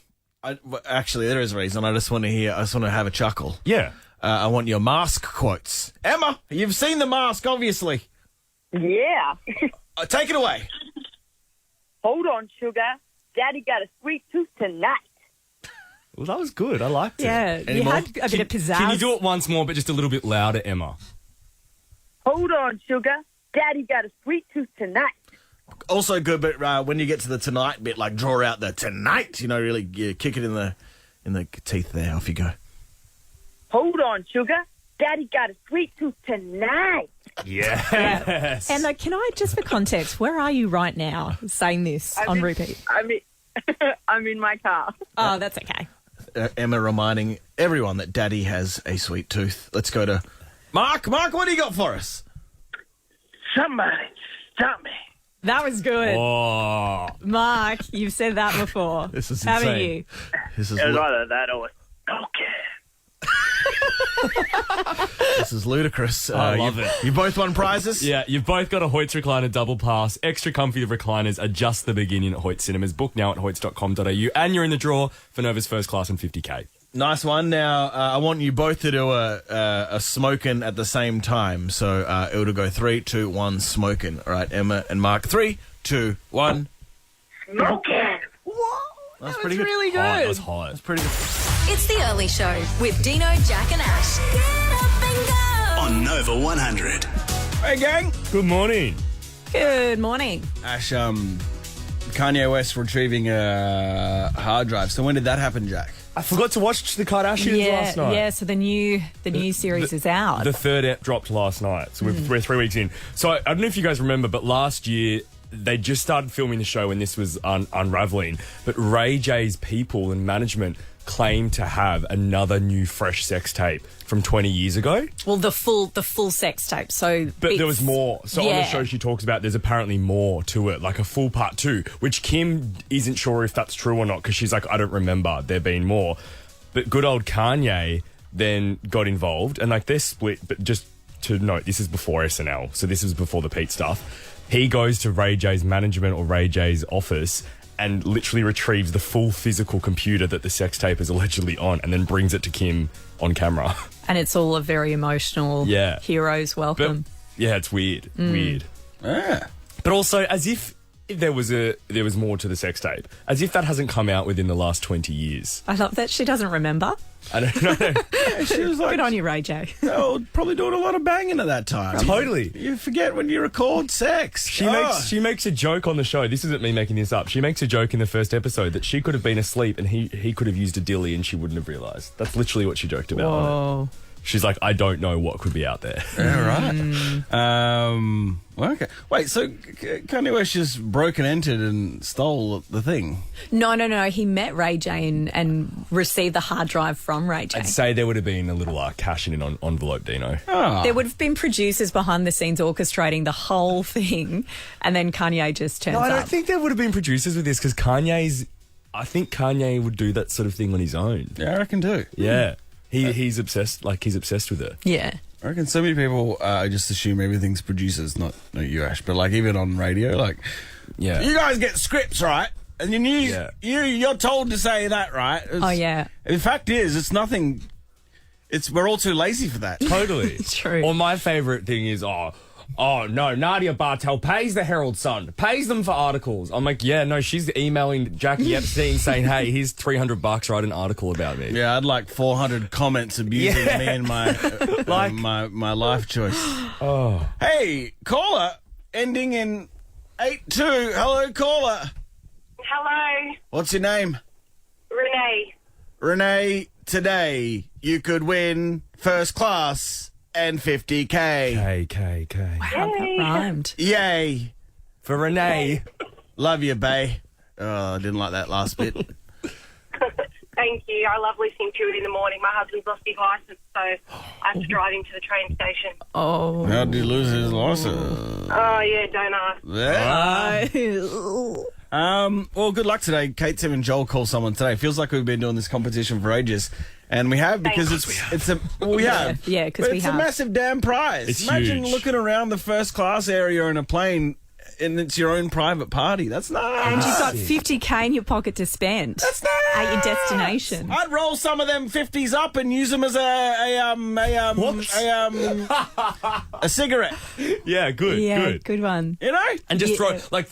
actually, there is a reason. I just want to have a chuckle. Yeah. I want your mask quotes. Emma, you've seen The Mask, obviously. Yeah. Take it away. Hold on, sugar. Daddy got a sweet tooth tonight. Well, that was good. I liked it. Yeah, Any you more? had a bit of pizzazz. Can you do it once more, but just a little bit louder, Emma? Hold on, sugar. Daddy got a sweet tooth tonight. Also good, but when you get to the tonight bit, like draw out the tonight, really kick it in the teeth there. Off you go. Hold on, sugar. Daddy got a sweet tooth tonight. Yes. Emma, can I, just for context, where are you right now saying this on repeat? I'm in my car. Oh, that's okay. Emma reminding everyone that Daddy has a sweet tooth. Let's go to Mark. Mark, what do you got for us? Somebody stop me. That was good. Oh. Mark, you've said that before. This is haven't insane. you? This is It was either that or this is ludicrous. I love it. You both won prizes? Yeah, you've both got a Hoyts recliner double pass. Extra comfy recliners are just the beginning at Hoyts Cinemas. Book now at hoyts.com.au, and you're in the draw for Nova's first class and 50K. Nice one. Now, I want you both to do a smoking at the same time. So it'll go 3, 2, 1, smoking. All right, Emma and Mark. 3, 2, 1. Smoking. That's That pretty was good. really good. Oh, that was hot. That's pretty good. It's the early show with Dino, Jack, and Ash. Get up and go. On Nova 100. Hey, gang. Good morning. Good morning. Ash, Kanye West retrieving a hard drive. So when did that happen, Jack? I forgot to watch the Kardashians last night. Yeah, so the new series is out. The third ep dropped last night, so we're 3 weeks in. So I don't know if you guys remember, but last year they just started filming the show when this was unraveling. But Ray J's people and management claimed to have another new fresh sex tape from 20 years ago. Well, the full sex tape. So, But there was more. So on the Yeah. show she talks about there's apparently more to it, like a full part 2, which Kim isn't sure if that's true or not because she's like, I don't remember there being more. But good old Kanye then got involved and like they're split. But just to note, this is before SNL. So this was before the Pete stuff. He goes to Ray J's management or Ray J's office and literally retrieves the full physical computer that the sex tape is allegedly on and then brings it to Kim on camera. And it's all a very emotional Yeah. hero's welcome. Yeah, it's weird. Weird. Yeah. But also, as if there was more to the sex tape, as if that hasn't come out within the last 20 years. I love that she doesn't remember. I don't know. She was like, Good on you, Ray J. Probably doing a lot of banging at that time. Totally. You forget when you record sex. She makes a joke on the show. This isn't me making this up. She makes a joke in the first episode that she could have been asleep and he could have used a dilly and she wouldn't have realised. That's literally what she joked about. Whoa. She's like, I don't know what could be out there. Yeah, right. Well, okay. Wait, so Kanye West just broke and entered and stole the thing? No. He met Ray J and received the hard drive from Ray J. I'd say there would have been a little cashing in on envelope, Dino. There would have been producers behind the scenes orchestrating the whole thing, and then Kanye just turns up. I don't think there would have been producers with this because I think Kanye would do that sort of thing on his own. Yeah, I reckon too. Yeah. He's obsessed. Like, he's obsessed with it. Yeah. I reckon so many people just assume everything's producers, not you, Ash, but like even on radio, like, yeah, you guys get scripts, right? And you're told to say that, right? The fact is, it's nothing. We're all too lazy for that. Totally. It's true. Or my favourite thing is, oh no, Nadia Bartel pays the Herald Sun, pays them for articles. I'm like, yeah, no, she's emailing Jackie Epstein saying, hey, here's $300, write an article about me. Yeah, I'd like 400 comments abusing me and my my life choice. Oh, hey, caller, ending in 82. Hello, caller. Hello. What's your name? Renee. Renee, today you could win first class and 50K. K. Wow, that rhymed. Yay. For Renee. Love you, bae. Oh, I didn't like that last bit. Thank you. I love listening to it in the morning. My husband's lost his licence, so I have to drive him to the train station. Oh. How did he lose his license? Oh, yeah, don't ask. Well, good luck today. Kate, Tim and Joel call someone today. Feels like we've been doing this competition for ages. And we have because it's a massive damn prize. Imagine huge. looking around the first class area in a plane and it's your own private party. That's nice. And you've got 50K in your pocket to spend. That's nice. At your destination. I'd roll some of them 50s up and use them as a cigarette. Yeah, good. Good one. You know? And just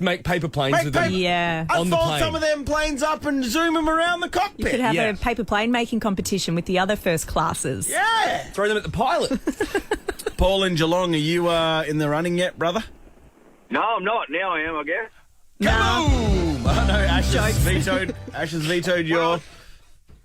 make paper planes with them. Yeah. I'd on the fold plane. some of them planes up and zoom them around the cockpit. You could have a paper plane making competition with the other first classes. Yeah. Throw them at the pilot. Paul in Geelong, are you in the running yet, brother? No, I'm not. Now I am, I guess. Kaboom! Oh, no, Ash has vetoed your...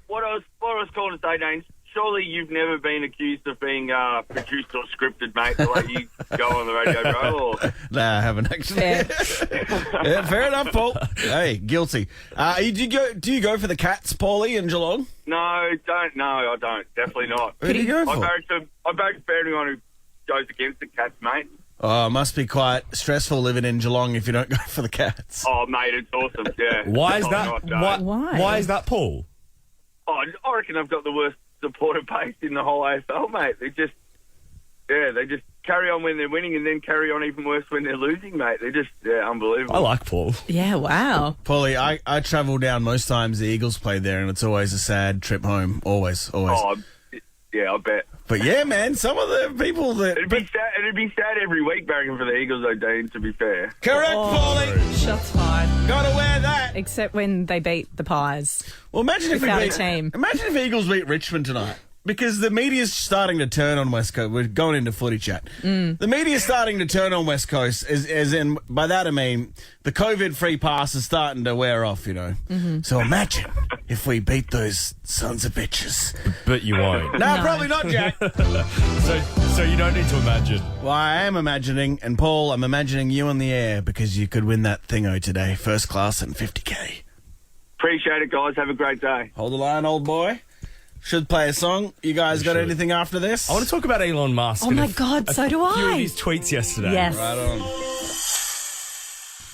What I was calling to say, Dane, surely you've never been accused of being produced or scripted, mate, the way you go on the radio, bro? Or... No, I haven't actually. Yeah, fair enough, Paul. Hey, guilty. Do you go for the Cats, Paulie, in Geelong? No, I don't. Definitely not. Who do you go for? I vote for anyone who goes against the Cats, mate. Oh, it must be quite stressful living in Geelong if you don't go for the Cats. Oh, mate, it's awesome, yeah. Why is that? Why is that, Paul? Oh, I reckon I've got the worst supporter base in the whole AFL, mate. They just carry on when they're winning and then carry on even worse when they're losing, mate. They're just, unbelievable. I like Paul. Yeah, wow. Paulie, I travel down most times the Eagles play there and it's always a sad trip home. Always. Oh, yeah, I bet. But yeah, man, some of the people that... It'd be sad every week barracking for the Eagles, though, Dean, to be fair. Correct, Paulie. Shots fired. Gotta wear that. Except when they beat the Pies. Well, imagine if Imagine if Eagles beat Richmond tonight. Because the media's starting to turn on West Coast. We're going into footy chat. The media's starting to turn on West Coast, as in, by that I mean, the COVID-free pass is starting to wear off, you know. So imagine if we beat those sons of bitches. But you won't. No, probably not, Jack. So you don't need to imagine. Well, I am imagining, and Paul, I'm imagining you in the air because you could win that thingo today. First class and 50K. Appreciate it, guys. Have a great day. Hold the line, old boy. Should play a song. You guys got anything after this? I want to talk about Elon Musk. Oh my God, so do I. A few of his tweets yesterday. Yes. Right on.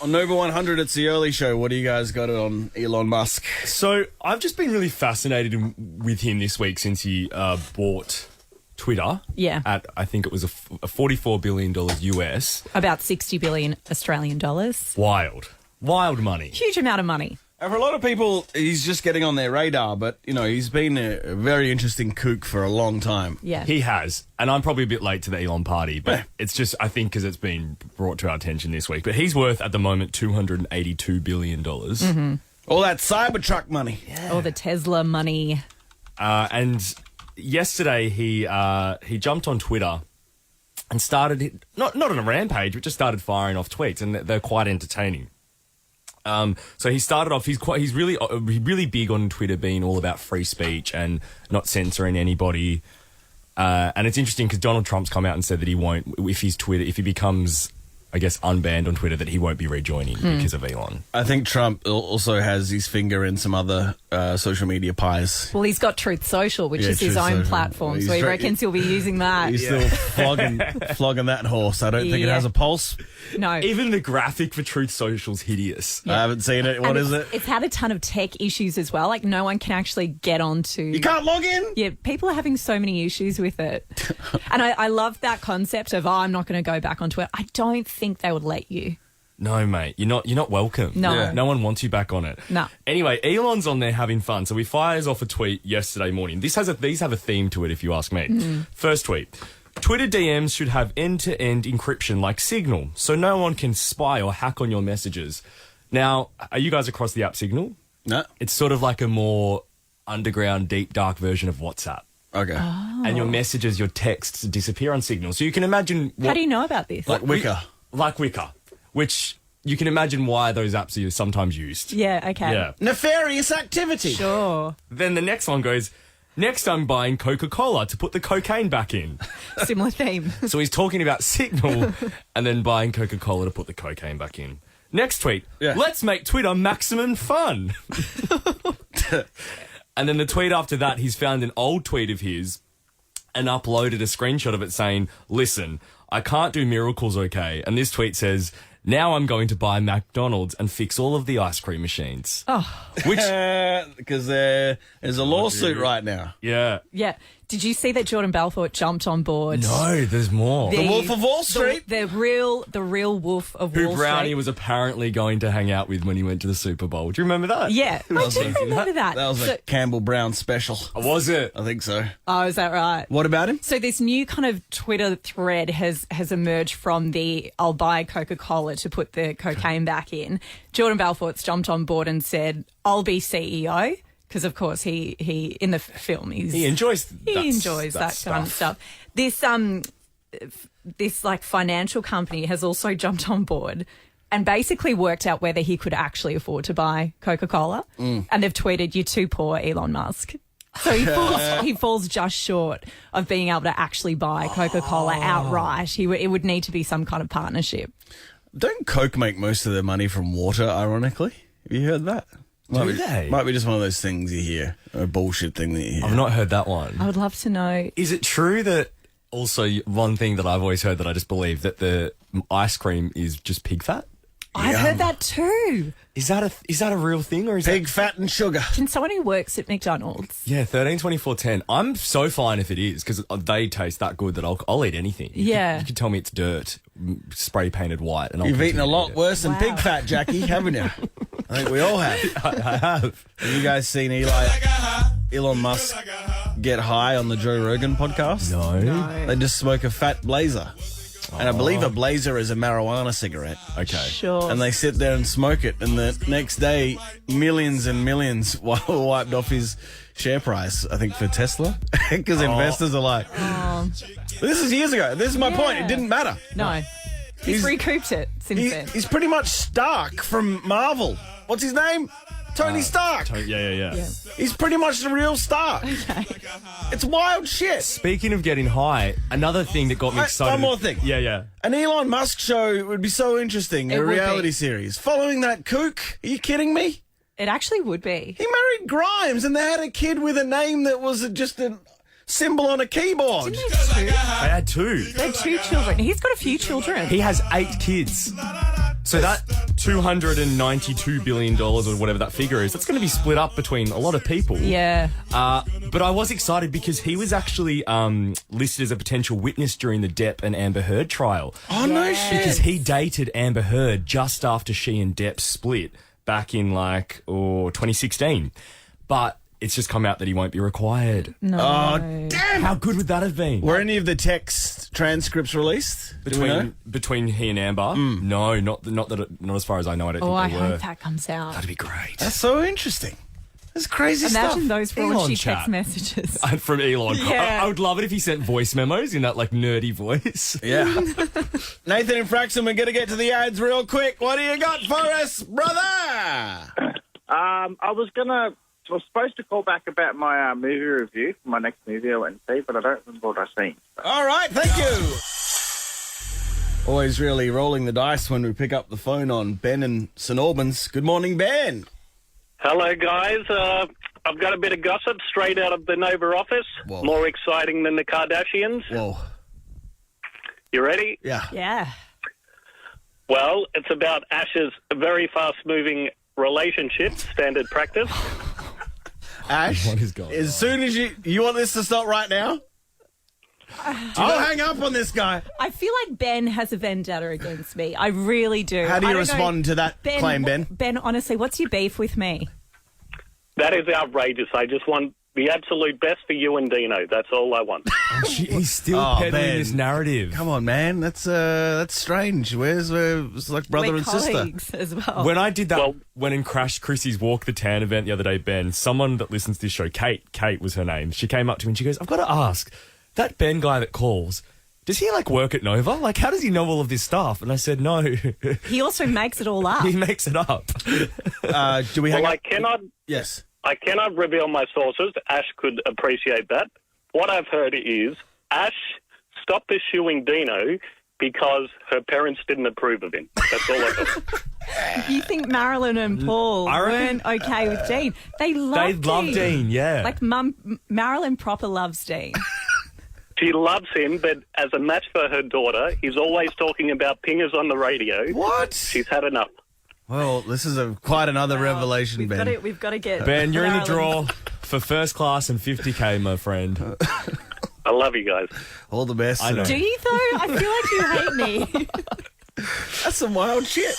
On Nova 100, it's the early show. What do you guys got on Elon Musk? So I've just been really fascinated with him this week since he bought Twitter. Yeah. At, I think it was a $44 billion US. About 60 billion Australian dollars. Wild money. Huge amount of money. And for a lot of people, he's just getting on their radar, but, he's been a very interesting kook for a long time. Yeah. He has. And I'm probably a bit late to the Elon party, but it's just, I think, because it's been brought to our attention this week. But he's worth, at the moment, $282 billion. Mm-hmm. All that Cybertruck money. Yeah. All the Tesla money. And yesterday, he jumped on Twitter and started, not on a rampage, but just started firing off tweets, and they're quite entertaining. So he started off. He's really big on Twitter, being all about free speech and not censoring anybody. And it's interesting because Donald Trump's come out and said that he won't, if he becomes, I guess, unbanned on Twitter, that he won't be rejoining because of Elon. I think Trump also has his finger in some other social media pies. Well, he's got Truth Social, which is his own platform, so he reckons he'll be using that. He's still flogging that horse. I don't think it has a pulse. No. Even the graphic for Truth Social's hideous. I haven't seen it. What is it? It's had a ton of tech issues as well. Like, no one can actually get onto... You can't log in? Yeah, people are having so many issues with it. And I love that concept of, I'm not going to go back onto it. I don't think they would let you. No, mate, you're not welcome. No. Yeah. No one wants you back on it. No. Anyway, Elon's on there having fun. So he fires off a tweet yesterday morning. These have a theme to it, if you ask me. First tweet. Twitter DMs should have end-to-end encryption like Signal, so no one can spy or hack on your messages. Now, are you guys across the app Signal? No. It's sort of like a more underground, deep, dark version of WhatsApp. Okay. Oh. And your messages, your texts disappear on Signal. So you can imagine... How do you know about this? Like Wicker. Like Wicker, which you can imagine why those apps are sometimes used. Yeah, okay. Yeah. Nefarious activity. Sure. Then the next one goes, next I'm buying Coca-Cola to put the cocaine back in. Similar theme. So he's talking about Signal and then buying Coca-Cola to put the cocaine back in. Next tweet, let's make Twitter maximum fun. And then the tweet after that, he's found an old tweet of his and uploaded a screenshot of it saying, listen, I can't do miracles, okay? And this tweet says, now I'm going to buy McDonald's and fix all of the ice cream machines. Oh. Which... Because there's a lawsuit right now. Yeah. Yeah. Did you see that Jordan Belfort jumped on board? No, there's more. The Wolf of Wall Street? The real Wolf of Wall Street. Who Brownie was apparently going to hang out with when he went to the Super Bowl. Do you remember that? Yeah, I do remember that. That was a Campbell Brown special. Was it? I think so. Oh, is that right? What about him? So this new kind of Twitter thread has emerged from the I'll buy Coca-Cola to put the cocaine back in. Jordan Belfort's jumped on board and said, I'll be CEO. Because, of course, he in the film, he enjoys that kind of stuff. This like financial company has also jumped on board and basically worked out whether he could actually afford to buy Coca-Cola. And they've tweeted, "You're too poor, Elon Musk." So he falls just short of being able to actually buy Coca-Cola outright. It would need to be some kind of partnership. Don't Coke make most of their money from water, ironically? Have you heard that? Might be just one of those things you hear, a bullshit thing that you hear. I've not heard that one. I would love to know. Is it true that also one thing that I've always heard that I just believe that the ice cream is just pig fat? I've heard that too. Is that a real thing, or is pig fat and sugar? Can someone who works at McDonald's? Yeah, 13-24-10. I'm so fine if it is because they taste that good that I'll eat anything. You could tell me it's dirt, spray painted white, and you've eaten a lot worse than pig fat, Jackie, haven't you? I think we all have. I have. Have you guys seen Elon Musk get high on the Joe Rogan podcast? No. They just smoke a fat blazer. And I believe a blazer is a marijuana cigarette. Okay. Sure. And they sit there and smoke it. And the next day, millions and millions wiped off his share price, I think, for Tesla. Because investors are like, this is years ago. This is my point. It didn't matter. No. He's recouped it since then. He's pretty much Stark from Marvel. What's his name? Tony Stark. Yeah. He's pretty much the real Stark. Okay. It's wild shit. Speaking of getting high, another thing that got me excited. One more thing. Yeah. An Elon Musk show would be so interesting. A reality series. Following that kook. Are you kidding me? It actually would be. He married Grimes and they had a kid with a name that was just a symbol on a keyboard. Didn't they They had two. They had 2 children. He's got a few children. He has 8 kids. So that $292 billion or whatever that figure is, that's going to be split up between a lot of people. Yeah. But I was excited because he was actually listed as a potential witness during the Depp and Amber Heard trial. Oh, no shit. Because he dated Amber Heard just after she and Depp split back in 2016. But it's just come out that he won't be required. No. Oh, damn! How good would that have been? Were any of the text transcripts released? Between he and Amber? No, not as far as I know. I don't think I they were. hope that comes out. That'd be great. That's so interesting. That's crazy stuff. Imagine those Elon raunchy chat. text messages. From Elon. Yeah. I would love it if he sent voice memos in that nerdy voice. Yeah. Nathan and Fraxon, we're going to get to the ads real quick. What do you got for us, brother? I was supposed to call back about my movie review for my next movie I went and see, but I don't remember what I've seen. All right, thank you. Always really rolling the dice when we pick up the phone on Ben and St Albans. Good morning, Ben. Hello, guys. I've got a bit of gossip straight out of the Nova office. Whoa. More exciting than the Kardashians. Whoa. You ready? Yeah. Yeah. Well, it's about Ash's very fast-moving relationship, standard practice. Ash, what is going as soon as you want this to stop right now? I'll hang up on this guy. I feel like Ben has a vendetta against me. I really do. How do I you don't respond know. to that claim, Ben? Ben, honestly, what's your beef with me? That is outrageous. I just want the absolute best for you and Deano. That's all I want. He's still peddling this narrative. Come on, man. That's strange. It's like brother We're and sister. colleagues as well. When I did that, when in Crash Chrissy's Walk the Town event the other day, Ben, someone that listens to this show, Kate was her name, she came up to me and she goes, I've got to ask, that Ben guy that calls, does he work at Nova? How does he know all of this stuff? And I said, no. He also makes it all up. He makes it up. Do we hang up? I cannot... Yes. I cannot reveal my sources. Ash could appreciate that. What I've heard is Ash stopped pursuing Deano because her parents didn't approve of him. That's all I've heard. You think Marilyn and Paul weren't okay with Dean? They love Dean, yeah. Marilyn proper loves Dean. She loves him, but as a match for her daughter, he's always talking about pingers on the radio. What? She's had enough. Well, this is quite another revelation, Ben. We've got to get Ben, you're in the Marilyn. draw for first class and 50K, my friend. I love you guys. All the best. I know. Do you, though? I feel like you hate me. That's some wild shit.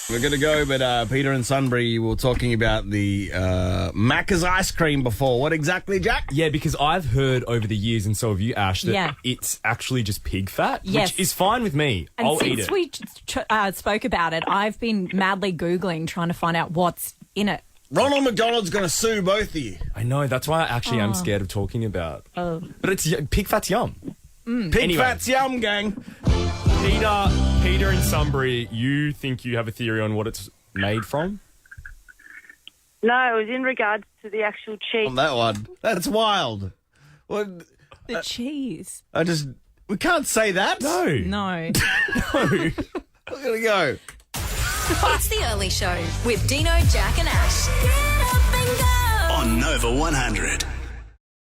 We're going to go, but Peter and Sunbury were talking about the Macca's ice cream before. What exactly, Jack? Yeah, because I've heard over the years, and so have you, Ash, that it's actually just pig fat, Yes. which is fine with me. And I'll eat since it. we spoke about it, I've been madly Googling, trying to find out what's in it. Ronald McDonald's going to sue both of you. I know, that's why I actually am scared of talking about. Oh. But it's pig fat's yum. Pig fat's yum, gang. Peter and Sunbury, you think you have a theory on what it's made from? No, it was in regards to the actual cheese. On that one. That's wild. What? The cheese. We can't say that. No. No. We're going to go. It's the Early Show with Dino, Jack and Ash. Get up and go. On Nova 100.